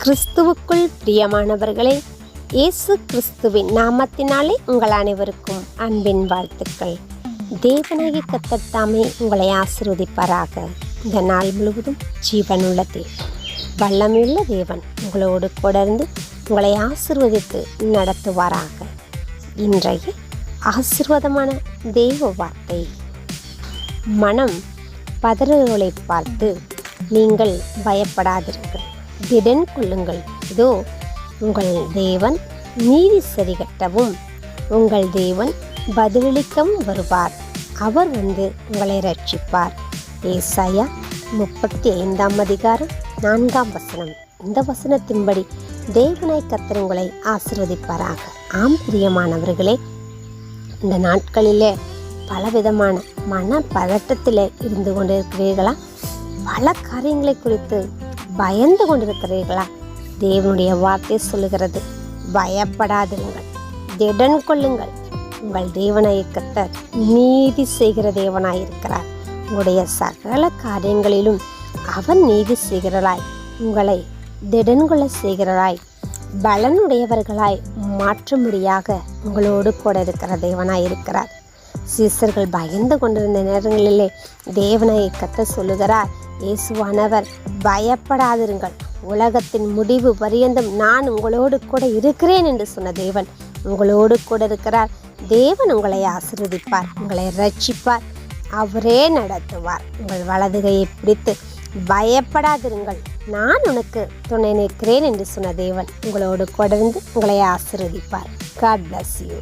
கிறிஸ்துவுக்குள் பிரியமானவர்களே, இயேசு கிறிஸ்துவின் நாமத்தினாலே உங்கள் அனைவருக்கும் அன்பின் வாழ்த்துக்கள். தேவனாகிய கர்த்தர் தாமே உங்களை ஆசீர்வதிப்பாராக. இந்த நாள் முழுவதும் ஜீவனுள்ள தேவன், வல்லமையுள்ள தேவன் உங்களோடு தொடர்ந்து உங்களை ஆசீர்வதித்து நடத்துவாராக. இன்றைய ஆசீர்வாதமான தெய்வ வார்த்தை: மனம் பதறுகளை பார்த்து நீங்கள் பயப்படாதீர்கள், திடன் கொள்ளுங்கள். இதோ உங்கள் தேவன் நீதி சரிகட்டவும் உங்கள் தேவன் பதிலளிக்கவும் வருவார். அவர் வந்து உங்களை ரட்சிப்பார். ஏசாயா 35:4. இந்த வசனத்தின்படி தேவனாய் கர்த்தர் உங்களை ஆசீர்வதிப்பாராக. ஆம் பிரியமானவர்களே, இந்த நாட்களிலே பலவிதமான மன பதட்டத்தில் இருந்து கொண்டிருக்கிறீர்களா? பல காரியங்களை குறித்து பயந்து கொண்டிருக்கிறீர்களா? தேவனுடைய வார்த்தை சொல்லுகிறது, பயப்படாதிருங்கள், திடன் கொள்ளுங்கள். உங்கள் தேவனாகிய கர்த்தர் நீதி செய்கிற தேவனாயிருக்கிறார். உங்களுடைய சகல காரியங்களிலும் அவர் நீதி செய்கிறராய், உங்களை திடன் கொள்ள செய்கிறராய், பலனுடையவர்களாய் மாற்றும்படியாக உங்களோடு கூட இருக்கிற தேவனாயிருக்கிறார். சீசர்கள் பயந்து கொண்டிருந்த நேரங்களிலே தேவனாகிய கர்த்தர் சொல்லுகிறார், இயேசுவானவர் பயப்படாதிருங்கள், உலகத்தின் முடிவு பரியந்தம் நான் உங்களோடு கூட இருக்கிறேன் என்று சொன்ன தேவன் உங்களோடு கூட இருக்கிறார். தேவன் உங்களை ஆசீர்வதிப்பார், உங்களை ரட்சிப்பார், அவரே நடத்துவார். உங்கள் வலதுகையை பிடித்து பயப்படாதிருங்கள், நான் உனக்கு துணை நிற்கிறேன் என்று சொன்ன தேவன் உங்களோடு தொடர்ந்து உங்களை ஆசீர்வதிப்பார். God bless you.